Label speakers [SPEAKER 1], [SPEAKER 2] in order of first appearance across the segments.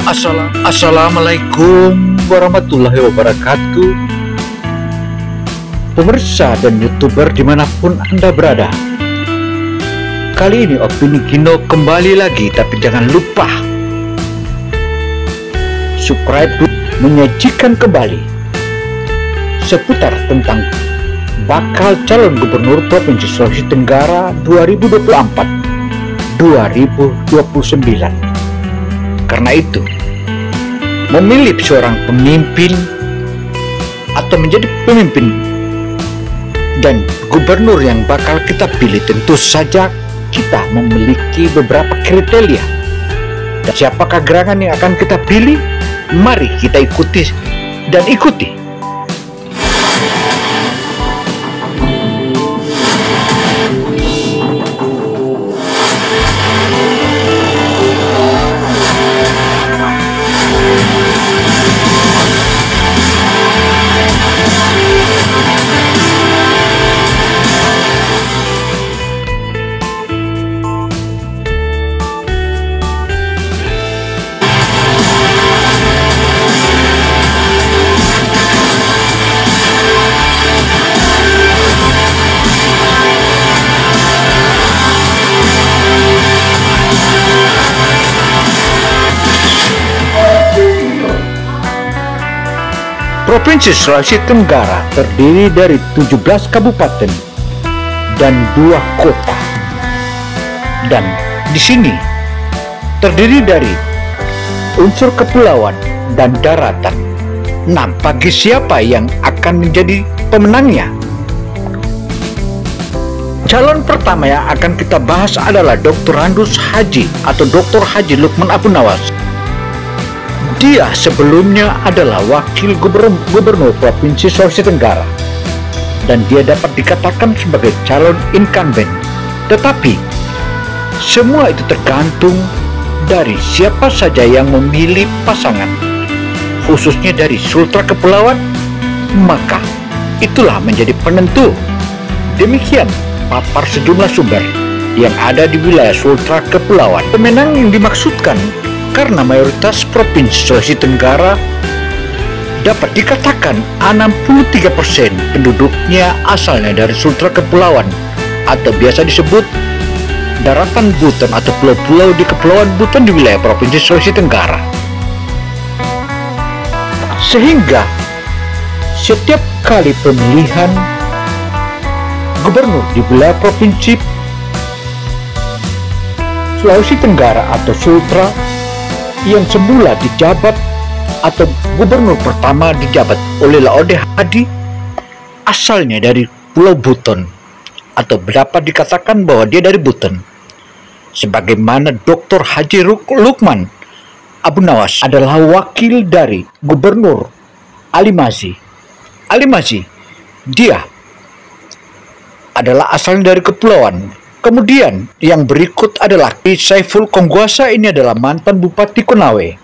[SPEAKER 1] Assalamualaikum warahmatullahi wabarakatuh. Pemirsa dan YouTuber dimanapun Anda berada, kali ini Opini Gino kembali lagi, tapi jangan lupa subscribe menyajikan kembali seputar tentang bakal calon gubernur Provinsi Sulawesi Tenggara 2024-2029. Karena itu, memilih seorang pemimpin atau menjadi pemimpin dan gubernur yang bakal kita pilih, tentu saja kita memiliki beberapa kriteria. Dan siapakah gerangan yang akan kita pilih? Mari kita ikuti dan ikuti. Provinsi Sulawesi Tenggara terdiri dari 17 kabupaten dan 2 kota. Dan di sini terdiri dari unsur kepulauan dan daratan. Nah, bagi siapa yang akan menjadi pemenangnya? Calon pertama yang akan kita bahas adalah Dr. Randus Haji atau Dr. Haji Lukman Abu Nawas. Dia sebelumnya adalah wakil gubernur Provinsi Sulawesi Tenggara dan dia dapat dikatakan sebagai calon incumbent. Tetapi semua itu tergantung dari siapa saja yang memilih pasangan, khususnya dari Sultra Kepulauan, maka itulah menjadi penentu. Demikian papar sejumlah sumber yang ada di wilayah Sultra Kepulauan. Pemenang yang dimaksudkan karena mayoritas Provinsi Sulawesi Tenggara dapat dikatakan 63% penduduknya asalnya dari Sultra Kepulauan atau biasa disebut daratan Buton atau pulau-pulau di Kepulauan Buton di wilayah Provinsi Sulawesi Tenggara. Sehingga setiap kali pemilihan gubernur di wilayah Provinsi Sulawesi Tenggara atau Sultra yang semula dijabat atau gubernur pertama dijabat oleh Laode Hadi asalnya dari Pulau Buton atau dapat dikatakan bahwa dia dari Buton, sebagaimana Dr. Haji Lukman Abu Nawas adalah wakil dari gubernur Ali Mazzi. Dia adalah asalnya dari kepulauan. Kemudian yang berikut adalah Ki Saiful Kongguasa. Ini adalah mantan Bupati Konawe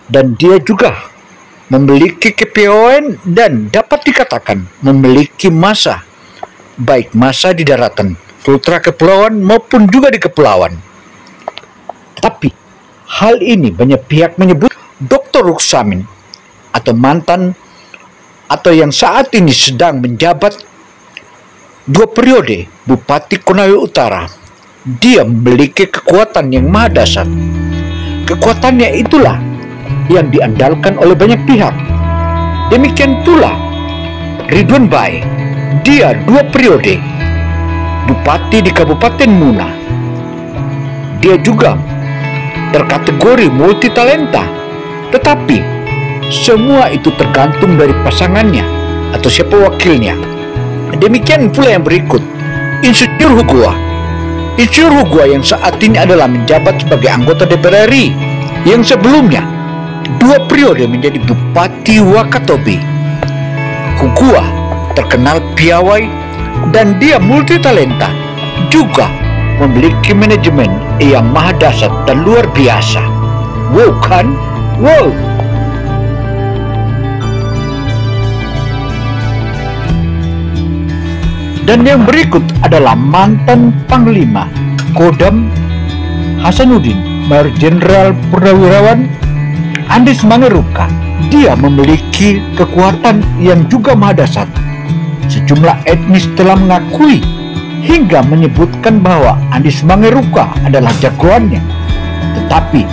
[SPEAKER 1] dan dia juga memiliki kepulauan dan dapat dikatakan memiliki masa, baik masa di daratan Sultra Kepulauan maupun juga di kepulauan. Tapi hal ini banyak pihak menyebut Dr. Ruksamin atau mantan atau yang saat ini sedang menjabat 2 periode Bupati Konawe Utara. Dia memiliki kekuatan yang maha dahsyat. Kekuatannya itulah yang diandalkan oleh banyak pihak. Demikian pula Ridwan Bai. Dia 2 periode Bupati di Kabupaten Muna. Dia juga terkategori multi talenta. Tetapi semua itu tergantung dari pasangannya atau siapa wakilnya. Demikian pula yang berikut, Insinyur Hugua yang saat ini adalah menjabat sebagai anggota DPR RI, yang sebelumnya 2 periode menjadi Bupati Wakatobi. Hugua terkenal piawai dan dia multi talenta, juga memiliki manajemen yang maha dahsyat dan luar biasa. Wow kan? Wow! Dan yang berikut adalah mantan Panglima Kodam Hasanuddin, Mayor Jenderal Purnawirawan Andes Mangeruka, dia memiliki kekuatan yang juga maha dahsyat. Sejumlah etnis telah mengakui hingga menyebutkan bahwa Andes Mangeruka adalah jagoannya. Tetapi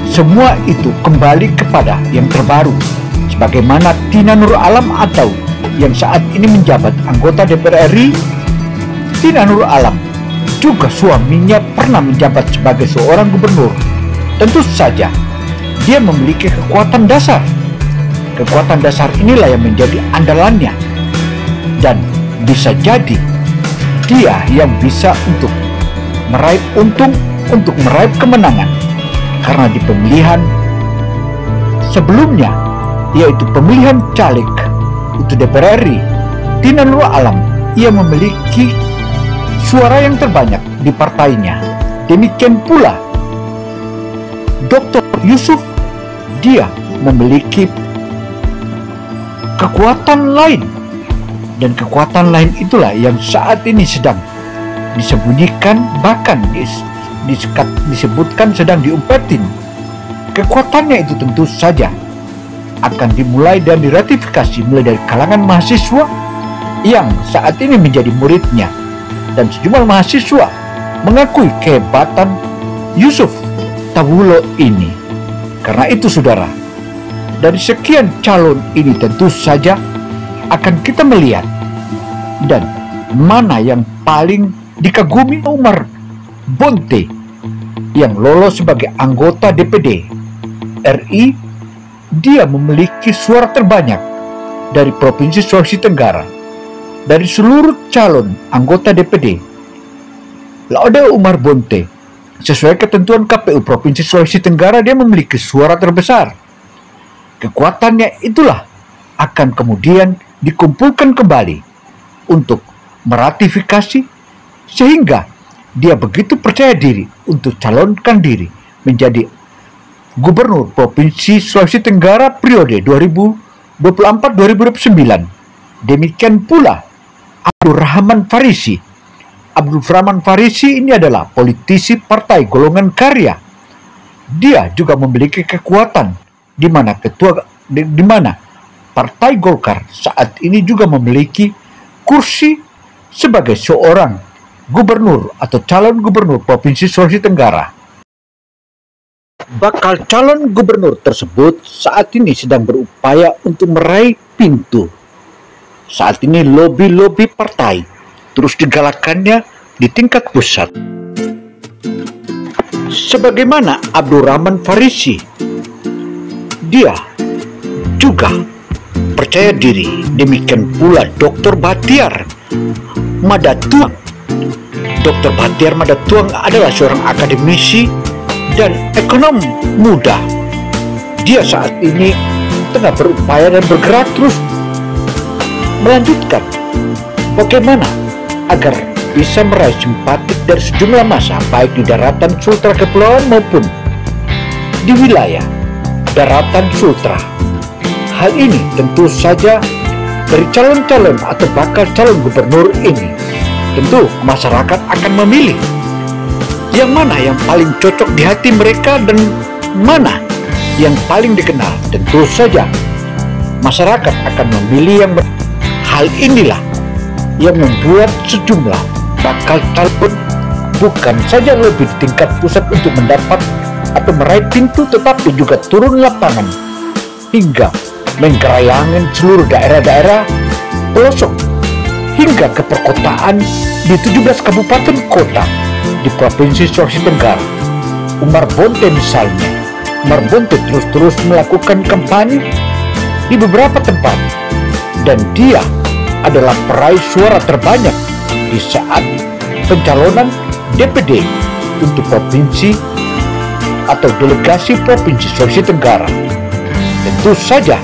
[SPEAKER 1] semua itu kembali kepada yang terbaru, sebagaimana Tina Nur Alam atau yang saat ini menjabat anggota DPR RI. Tina Nur Alam juga suaminya pernah menjabat sebagai seorang gubernur. Tentu saja dia memiliki kekuatan dasar. Kekuatan dasar inilah yang menjadi andalannya, dan bisa jadi dia yang bisa untuk meraih untung, untuk meraih kemenangan. Karena di pemilihan sebelumnya, yaitu pemilihan caleg untuk DPR RI, Tina Nur Alam ia memiliki suara yang terbanyak di partainya. Demikian pula Dr. Yusuf, dia memiliki kekuatan lain, dan kekuatan lain itulah yang saat ini sedang disembunyikan, bahkan disebutkan sedang diumpetin. Kekuatannya itu tentu saja akan dimulai dan diratifikasi mulai dari kalangan mahasiswa yang saat ini menjadi muridnya, dan sejumlah mahasiswa mengakui kehebatan Yusuf Tawulo ini. Karena itu saudara, dari sekian calon ini tentu saja akan kita melihat dan mana yang paling dikagumi. Umar Bonte yang lolos sebagai anggota DPD RI, dia memiliki suara terbanyak dari Provinsi Sulawesi Tenggara. Dari seluruh calon anggota DPD, Laude Umar Bonte, sesuai ketentuan KPU Provinsi Sulawesi Tenggara, dia memiliki suara terbesar. Kekuatannya itulah akan kemudian dikumpulkan kembali untuk meratifikasi, sehingga dia begitu percaya diri untuk calonkan diri menjadi Gubernur Provinsi Sulawesi Tenggara periode 2024-2029. Demikian pula Abdul Rahman Farisi. Abdul Rahman Farisi ini adalah politisi Partai Golongan Karya. Dia juga memiliki kekuatan di mana Partai Golkar saat ini juga memiliki kursi sebagai seorang gubernur atau calon gubernur Provinsi Sulawesi Tenggara. Bakal calon gubernur tersebut saat ini sedang berupaya untuk meraih pintu. Saat ini lobi-lobi partai terus digalakannya di tingkat pusat. Sebagaimana Abdul Rahman Farisi, dia juga percaya diri. Demikian pula Dr. Bahtiar Madatuang. Dr. Bahtiar Madatuang adalah seorang akademisi dan ekonom muda. Dia saat ini tengah berupaya dan bergerak terus melanjutkan bagaimana agar bisa meraih simpatik dari sejumlah massa, baik di daratan Sultra Kepulauan maupun di wilayah daratan Sultra. Hal ini tentu saja dari calon-calon atau bakal calon gubernur ini, tentu masyarakat akan memilih yang mana yang paling cocok di hati mereka dan mana yang paling dikenal. Tentu saja masyarakat akan memilih yang hal inilah yang membuat sejumlah bakal calon bukan saja lebih di tingkat pusat untuk mendapat atau meraih pintu, tetapi juga turun lapangan hingga menggerayangin seluruh daerah-daerah pelosok hingga ke perkotaan di 17 kabupaten kota di Provinsi Sulawesi Tenggara. Umar Bonte misalnya, Umar Bonte terus-terus melakukan kampanye di beberapa tempat, dan dia adalah peraih suara terbanyak di saat pencalonan DPD untuk provinsi atau delegasi Provinsi Sulawesi Tenggara. Tentu saja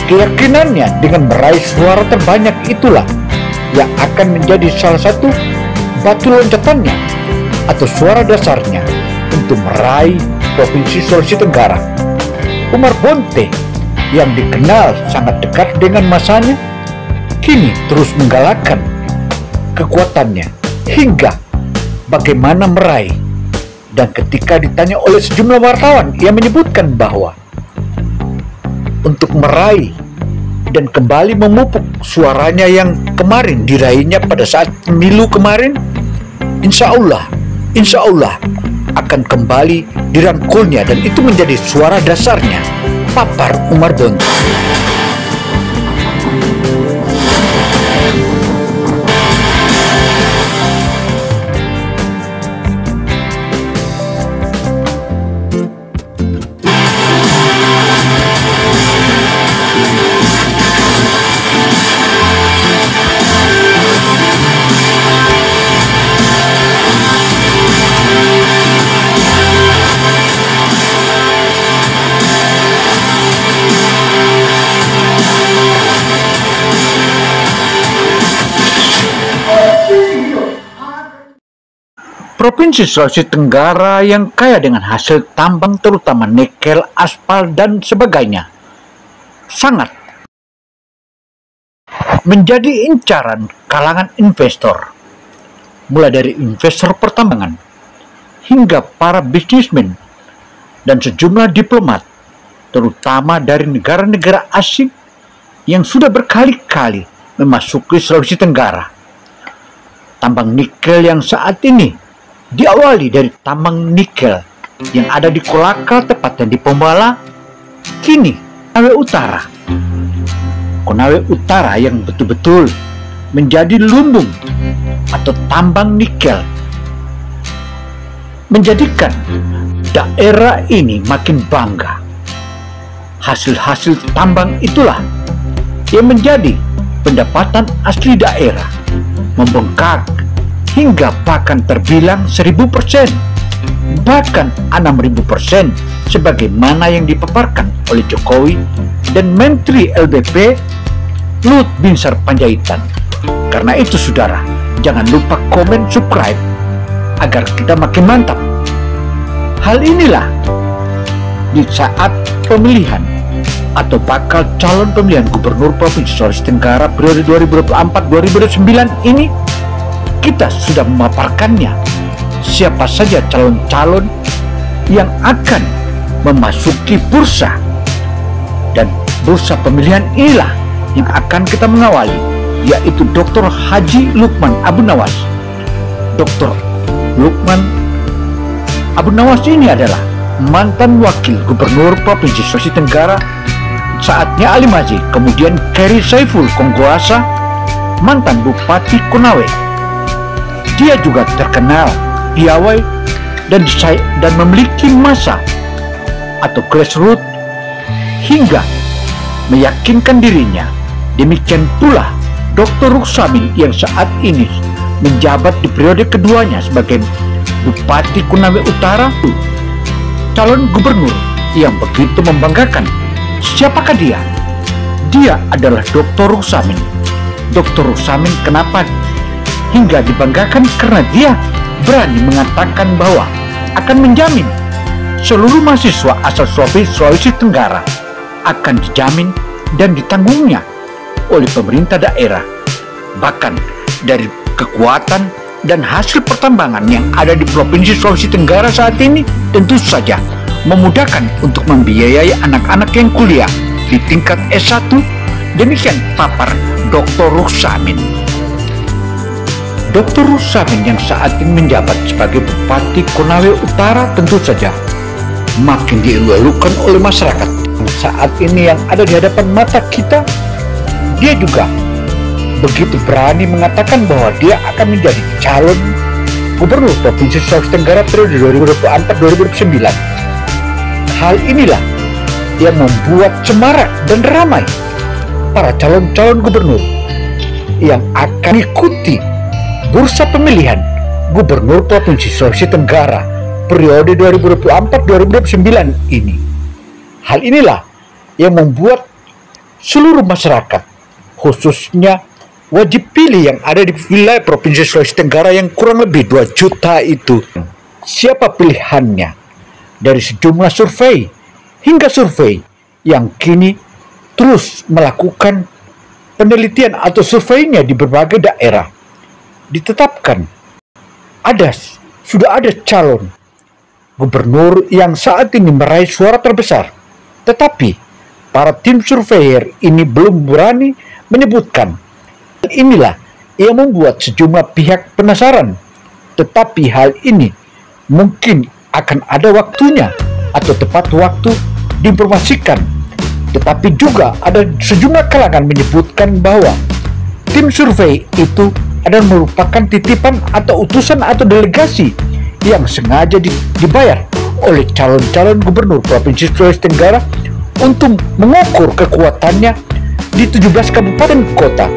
[SPEAKER 1] keyakinannya dengan meraih suara terbanyak itulah yang akan menjadi salah satu batu loncatannya atau suara dasarnya untuk meraih Provinsi Sulawesi Tenggara. Umar Bonte yang dikenal sangat dekat dengan masanya kini terus menggalakkan kekuatannya hingga bagaimana meraih. Dan ketika ditanya oleh sejumlah wartawan, ia menyebutkan bahwa untuk meraih dan kembali memupuk suaranya yang kemarin diraihnya pada saat pemilu kemarin, insya Allah akan kembali dirangkulnya, dan itu menjadi suara dasarnya, papar Umar Bonto. Provinsi Sulawesi Tenggara yang kaya dengan hasil tambang terutama nikel, aspal, dan sebagainya sangat menjadi incaran kalangan investor, mulai dari investor pertambangan hingga para bisnismen dan sejumlah diplomat, terutama dari negara-negara asing yang sudah berkali-kali memasuki Sulawesi Tenggara. Tambang nikel yang saat ini diawali dari tambang nikel yang ada di Kolaka, tepatnya di Pombala, kini Konawe Utara yang betul-betul menjadi lumbung atau tambang nikel, menjadikan daerah ini makin bangga. Hasil-hasil tambang itulah yang menjadi pendapatan asli daerah membengkak hingga bahkan terbilang 1000%, bahkan 6000%, sebagaimana yang dipaparkan oleh Jokowi dan Menteri LBP Luhut Binsar Panjaitan. Karena itu saudara, jangan lupa komen, subscribe agar kita makin mantap. Hal inilah di saat pemilihan atau bakal calon pemilihan gubernur Provinsi Sulawesi Tenggara periode 2024-2029 ini, kita sudah memaparkannya siapa saja calon-calon yang akan memasuki bursa, dan bursa pemilihan inilah yang akan kita mengawali, yaitu Dr. Haji Lukman Abu Nawas. Dr. Lukman Abu Nawas ini adalah mantan wakil gubernur Provinsi Sulawesi Tenggara saatnya Ali Mazi, kemudian Keri Saiful Konggoasa, mantan Bupati Konawe. Dia juga terkenal piawai dan memiliki massa atau grassroots hingga meyakinkan dirinya. Demikian pula Dr. Ruksamin yang saat ini menjabat di periode keduanya sebagai Bupati Konawe Utara, calon gubernur yang begitu membanggakan. Siapakah dia? Dia adalah Dr. Ruksamin. Dr. Ruksamin kenapa hingga dibanggakan? Karena dia berani mengatakan bahwa akan menjamin seluruh mahasiswa asal Sulawesi Tenggara akan dijamin dan ditanggungnya oleh pemerintah daerah. Bahkan dari kekuatan dan hasil pertambangan yang ada di Provinsi Sulawesi Tenggara saat ini tentu saja memudahkan untuk membiayai anak-anak yang kuliah di tingkat S1. Demikian papar Dr. Ruksamin. Dr. Ruksamin yang saat ini menjabat sebagai Bupati Konawe Utara tentu saja makin dielu-elukan oleh masyarakat. Saat ini yang ada di hadapan mata kita, dia juga begitu berani mengatakan bahwa dia akan menjadi calon gubernur Provinsi Sulawesi Tenggara periode 2024-2029. Hal inilah yang membuat semarak dan ramai para calon-calon gubernur yang akan ikuti bursa pemilihan gubernur Provinsi Sulawesi Tenggara periode 2024-2029 ini. Hal inilah yang membuat seluruh masyarakat, khususnya wajib pilih yang ada di wilayah Provinsi Sulawesi Tenggara yang kurang lebih 2 juta itu, siapa pilihannya dari sejumlah survei hingga survei yang kini terus melakukan penelitian atau surveinya di berbagai daerah. Ditetapkan sudah ada calon gubernur yang saat ini meraih suara terbesar, tetapi para tim surveyor ini belum berani menyebutkan. Inilah yang membuat sejumlah pihak penasaran. Tetapi hal ini mungkin akan ada waktunya atau tepat waktu diinformasikan. Tetapi juga ada sejumlah kalangan menyebutkan bahwa tim survei itu adalah merupakan titipan atau utusan atau delegasi yang sengaja dibayar oleh calon-calon gubernur Provinsi Sulawesi Tenggara untuk mengukur kekuatannya di 17 kabupaten kota.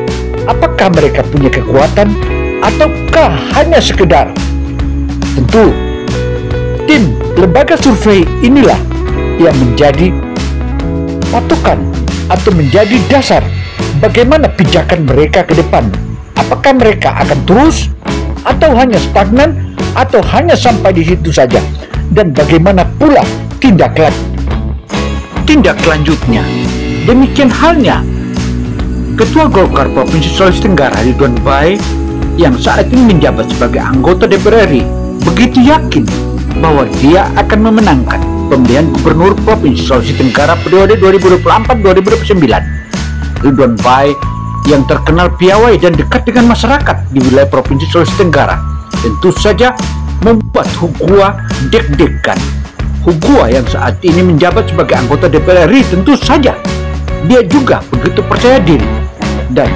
[SPEAKER 1] Apakah mereka punya kekuatan ataukah hanya sekedar? Tentu tim lembaga survei inilah yang menjadi patokan atau menjadi dasar bagaimana pijakan mereka ke depan. Apakah mereka akan terus atau hanya stagnan atau hanya sampai di situ saja, dan bagaimana pula tindak lanjutnya. Demikian halnya Ketua Golkar Provinsi Sulawesi Tenggara Ridwan Bai yang saat ini menjabat sebagai anggota DPR RI begitu yakin bahwa dia akan memenangkan pemilihan gubernur Provinsi Sulawesi Tenggara periode 2024-2029. Ridwan Bai yang terkenal piawai dan dekat dengan masyarakat di wilayah Provinsi Sulawesi Tenggara tentu saja membuat Hugua deg-degan. Hugua yang saat ini menjabat sebagai anggota DPR RI tentu saja dia juga begitu percaya diri, dan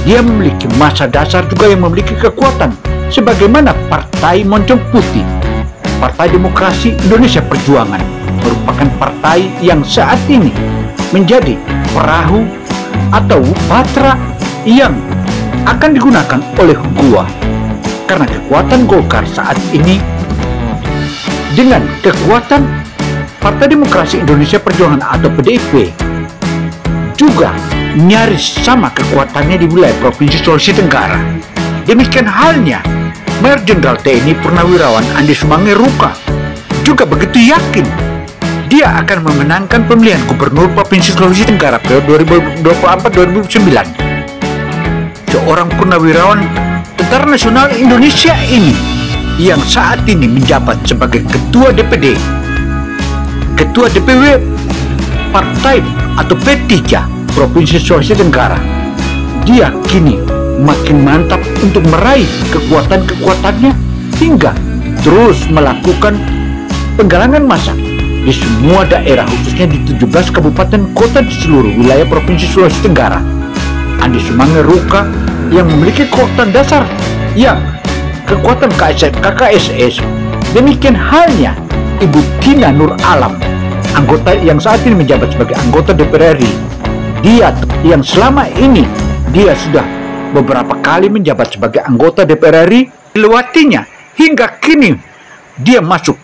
[SPEAKER 1] dia memiliki massa dasar juga yang memiliki kekuatan sebagaimana Partai Moncong Putih. Partai Demokrasi Indonesia Perjuangan merupakan partai yang saat ini menjadi perahu atau batra yang akan digunakan oleh Hugua, karena kekuatan Golkar saat ini dengan kekuatan Partai Demokrasi Indonesia Perjuangan atau PDIP juga nyaris sama kekuatannya di wilayah Provinsi Sulawesi Tenggara. Demikian halnya Mayor Jenderal TNI Purnawirawan Andi Sumangeruka juga begitu yakin dia akan memenangkan pemilihan gubernur Provinsi Sulawesi Tenggara periode 2024-2029. Seorang purnawirawan Tentara Nasional Indonesia ini yang saat ini menjabat sebagai Ketua DPD, Ketua DPW Partai atau P3 Provinsi Sulawesi Tenggara, dia kini makin mantap untuk meraih kekuatan-kekuatannya hingga terus melakukan penggalangan massa di semua daerah, khususnya di 17 kabupaten kota di seluruh wilayah Provinsi Sulawesi Tenggara. Andi Sumangeruka yang memiliki kekuatan dasar yang kekuatan KKSS. Demikian halnya Ibu Tina Nur Alam, anggota yang saat ini menjabat sebagai anggota DPR RI. Dia yang selama ini dia sudah beberapa kali menjabat sebagai anggota DPR RI, dilewatinya hingga kini dia masuk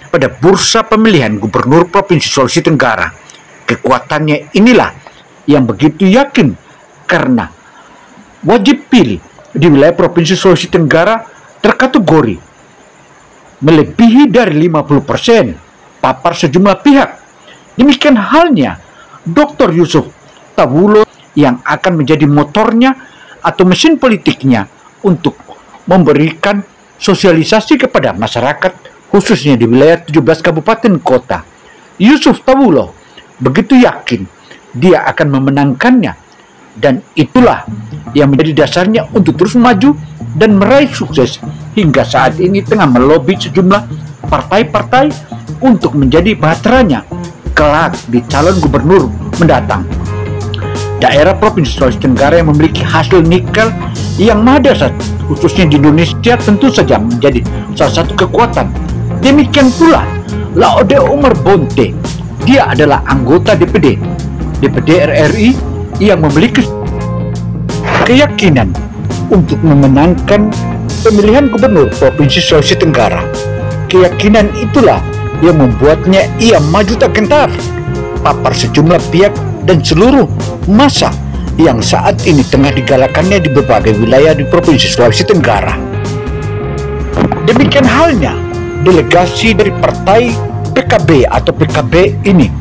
[SPEAKER 1] pada bursa pemilihan gubernur Provinsi Sulawesi Tenggara. Kekuatannya inilah yang begitu yakin karena wajib pilih di wilayah Provinsi Sulawesi Tenggara terkategori melebihi dari 50% papar sejumlah pihak. Demikian halnya Dr. Yusuf Tawulo yang akan menjadi motornya atau mesin politiknya untuk memberikan sosialisasi kepada masyarakat khususnya di wilayah 17 kabupaten kota. Yusuf Tawulo begitu yakin dia akan memenangkannya, dan itulah yang menjadi dasarnya untuk terus maju dan meraih sukses hingga saat ini tengah melobi sejumlah partai-partai untuk menjadi baterainya kelak di calon gubernur mendatang. Daerah Provinsi Sulawesi Tenggara yang memiliki hasil nikel yang maha dasar khususnya di Indonesia tentu saja menjadi salah satu kekuatan. Demikian pula Laode Umar Bonte, dia adalah anggota DPD RRI yang memiliki keyakinan untuk memenangkan pemilihan gubernur Provinsi Sulawesi Tenggara. Keyakinan itulah yang membuatnya ia maju tak gentar papar sejumlah pihak dan seluruh massa yang saat ini tengah digalakannya di berbagai wilayah di Provinsi Sulawesi Tenggara. Demikian halnya delegasi dari partai PKB atau PKB ini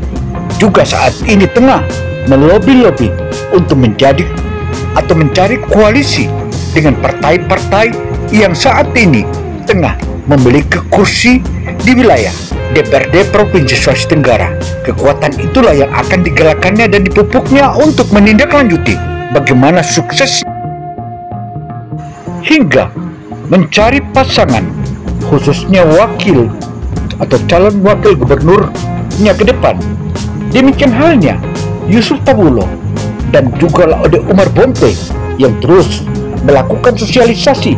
[SPEAKER 1] juga saat ini tengah melobi-lobi untuk menjadi atau mencari koalisi dengan partai-partai yang saat ini tengah memiliki kursi di wilayah DPRD Provinsi Sulawesi Tenggara. Kekuatan itulah yang akan digalakkannya dan dipupuknya untuk menindaklanjuti bagaimana sukses hingga mencari pasangan, khususnya wakil atau calon wakil gubernurnya ke depan. Demikian halnya Yusuf Tabulo dan juga Laude Umar Bonte yang terus melakukan sosialisasi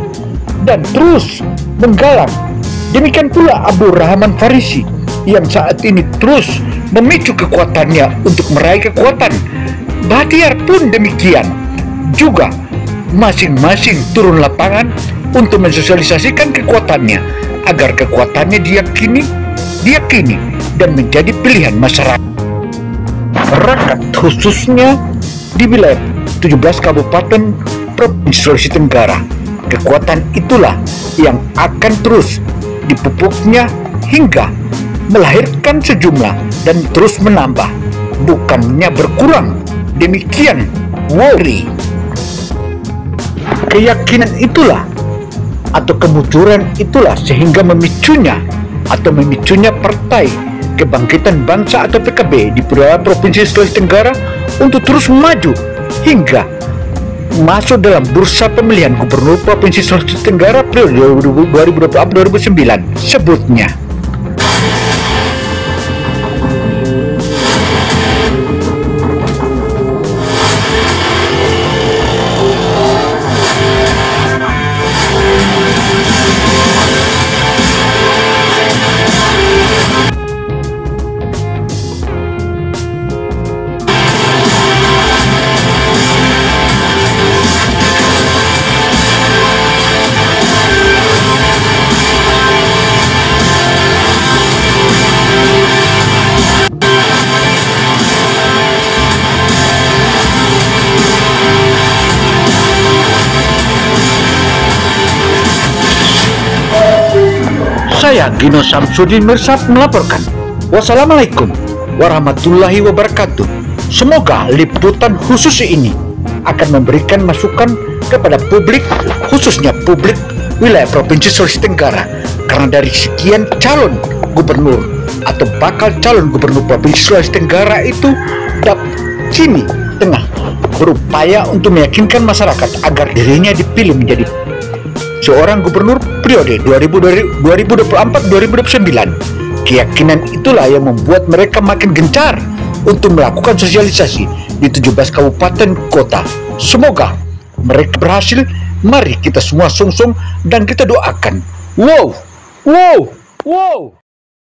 [SPEAKER 1] dan terus menggalang. Demikian pula Abdul Rahman Farisi yang saat ini terus memicu kekuatannya untuk meraih kekuatan. Bahtiar pun demikian, juga masing-masing turun lapangan untuk mensosialisasikan kekuatannya agar kekuatannya diyakini dan menjadi pilihan masyarakat khususnya di wilayah 17 kabupaten Provinsi Sulawesi Tenggara. Kekuatan itulah yang akan terus dipupuknya hingga melahirkan sejumlah dan terus menambah, bukannya berkurang. Demikian Wori. Keyakinan itulah atau kemunculan itulah sehingga memicunya Partai Kebangkitan Bangsa atau PKB di Provinsi Sulawesi Tenggara untuk terus maju hingga masuk dalam bursa pemilihan gubernur Provinsi Sulawesi Tenggara periode 2024-2029 sebutnya. Saya Gino Samsudin Mirsad melaporkan. Wassalamualaikum warahmatullahi wabarakatuh. Semoga liputan khusus ini akan memberikan masukan kepada publik, khususnya publik wilayah Provinsi Sulawesi Tenggara, karena dari sekian calon gubernur atau bakal calon gubernur Provinsi Sulawesi Tenggara itu kini tengah berupaya untuk meyakinkan masyarakat agar dirinya dipilih menjadi seorang gubernur periode 2024-2029. Keyakinan itulah yang membuat mereka makin gencar untuk melakukan sosialisasi di 17 kabupaten kota. Semoga mereka berhasil. Mari kita semua sungsung dan kita doakan. Wow.